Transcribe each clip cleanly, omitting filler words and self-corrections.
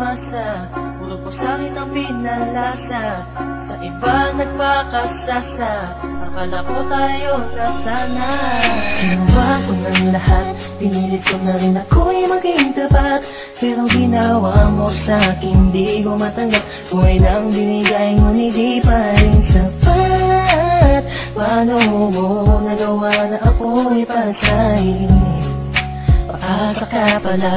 umasa, puro po sa'kin ang pinalasa, sa iba nagpakasasa, akala ko tayo na sana. Ginawa ko ng lahat, pinilit ko na rin ako'y maging tapat, pero ginawa mo sa'kin di ko matanggap. Buhay nang binigay ngunit di pa rin sapat. Paano mo nagawa na ako'y pasahin? Paasa ka pala,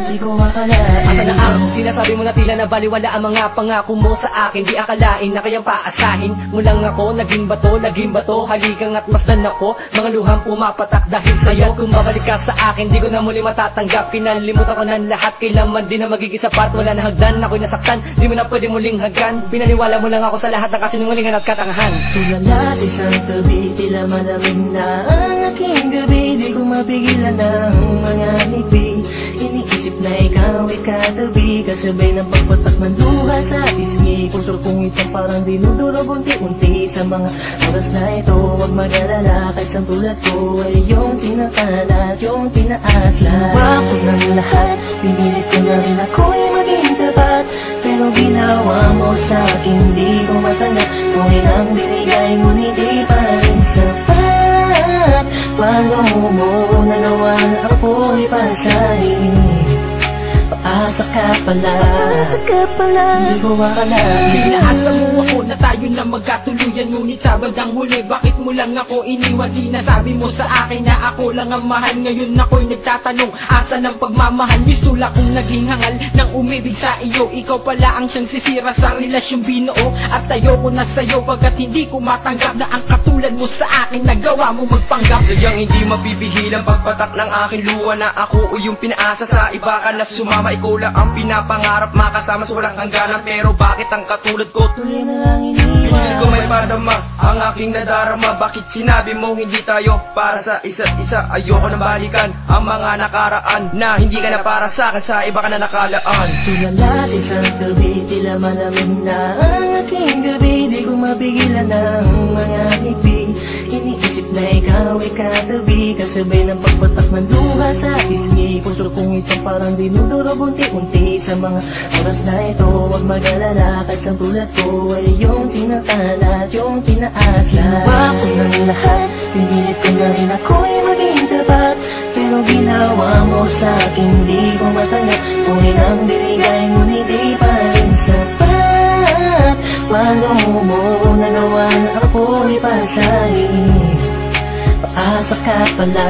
hindi ko akalain. Asa na ang sinasabi mo na tila na baliwala ang mga pangako mo sa akin? Di akalain na kayang paasahin mo lang ako. Naging bato, haligang at masdan ako. Mga luhang pumapatak dahil sa'yo. Kung babalik ka sa akin, di ko na muli matatanggap. Pinalimutan ko ng lahat, kailanman din na magiging sapat. Wala na hagdan, ako'y nasaktan, di mo na pwede muling haggan. Pinaniwala mo lang ako sa lahat ng kasinungalingan at katangahan. Tulala sa isang tabi, tila malamig na ang aking gabi. Di ko mapigilan ng mga ngiti, iniisip na ikaw ay katabi, kasabay ng pagpatak ng luha sa pisngi. Puso kong ito parang dinudurog unti-unti sa mga oras na ito. Huwag mag-alala, kahit sa tulad ko ay yung sinakal at yung tinaasa. Ginawa ko ng lahat, pinilit ko na rin ako'y maging tapat, pero ginawa mo sa'kin di ko matanggap. Kung ilang binigay ngunit di pa rin sapat. Paano mo nagawa na ako'y pasahin? Paasa ka pala, hindi ko akalain. Pinaasa mo ako na tayo na magkatuluyan, ngunit sa bandang huli bakit mo lang ako iniwan? Sinasabi mo sa akin na ako lang ang mahal. Ngayon ako'y nagtatanong, asa ng pagmamahal? Bistula kong naging hangal nang umibig sa iyo. Ikaw pala ang siyang sisira sa relasyong binuo, at ayoko na sa'yo pagkat hindi ko matanggap na ang katulad mo sa akin nagawa mo magpanggap. Sadyang hindi mapipigil ang pagpatak ng aking luha na ako o yung pinaasa sa iba ka na sumama. Ikaw lang ang pinapangarap, makasama sa walang hangganan. Pero bakit ang katulad ko tuloy na lang iniwan? Pinili ko may padama ang aking nadarama. Bakit sinabi mo hindi tayo para sa isa't isa? Ayoko na balikan ang mga nakaraan na hindi ka na para sa akin, sa iba ka na nakalaan. Tulala sa isang tabi, tila malamig na ang aking gabi. Di ko mapigilan ng mga ngiti, iniisip na ikaw ay katabi, kasabay ng pagpatak ng luha sa pisngi. Puso kong ito parang dinudurog unti-unti sa mga oras na ito. Huwag mag-alala, kahit sa tulad ko ay yung sinakal at yung tinaasa. Ginawa ko ng lahat, pinilit ko na rin ako'y maging tapat, pero ginawa mo sa'kin di ko matanggap. Kung ilang binigay ngunit di pa rin sapat. Paano mo nagawa na ako'y pasahin? Paasa ka pala,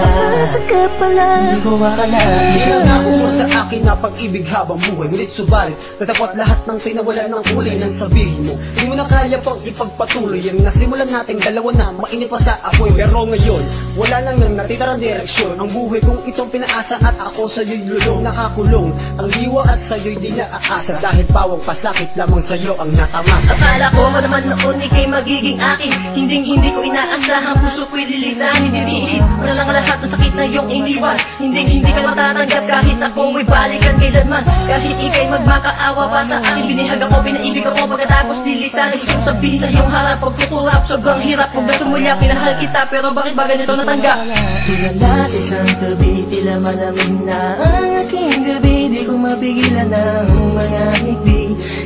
hindi ko akalain. Pinangako mo sa akin na pag-ibig habang buhay, ngunit subalit natapat lahat ng tinawalan ng kulay ng sabihin mo. Hindi mo na kaya pang ipagpatuloy ang nasimulan nating dalawa na mainit pa sa apoy. Pero ngayon, wala nang natitirang direksyon ang buhay kong itong pinaasa, at ako sa'yo'y lulong nakakulong. Ang diwa at sa'yo'y di naaasa, dahil pawang pasakit lamang sa'yo ang natamasa. Akala ko man naman noon ika'y magiging akin, hindi ko inaasahan, puso ko'y lilisan. Hindi niisip mo na lang lahat ng sakit na iyong iniwan. Hindi ka matatanggap kahit ako ay balikan kailanman. Kahit ika'y magmakaawa pa sa akin, binihag ako, pinaibig ako, pagkatapos lilisan. Gustong sabihin sa iyong harap, pagkukulap, sobrang hirap. Kung gusto mo niya, pinahal kita, pero bakit ba ganito natanggap? Tulala sa isang tabi, tila malamig na ang aking gabi. Di ko mapigilan ng mga ngiti,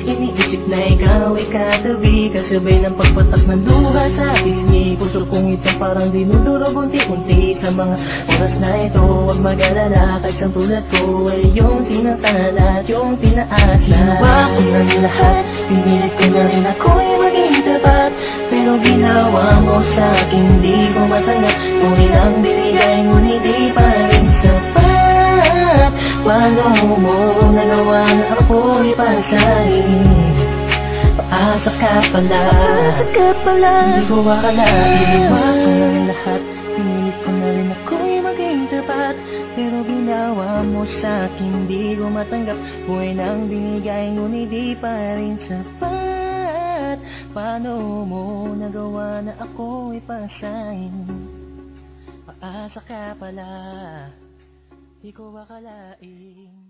iniisip na ikaw ay katabi, kasabay ng pagpatak ng luha sa pisngi. Puso kong ito parang dinudurog unti-unti sa mga oras na ito. Huwag mag-alala, kahit sa tulad ko ay yung sinakal at yung tinaasa. Ginawa ko ng lahat, pinilit ko na rin ako'y maging tapat, pero ginawa mo sa'kin di ko matanggap. Kung ilang binigay ngunit di pa rin sapat. Paano mo nagawa na ako'y pasahin? Paasa ka pala, hindi ko akalain. Ginawa ko ng lahat, pinilit ko na rin ako'y maging tapat, pero ginawa mo sa'kin di ko matanggap. Buhay nang binigay ngunit di pa rin sapat. Paano mo nagawa na ako'y pasahin? Paasa ka pala, di ko akalain.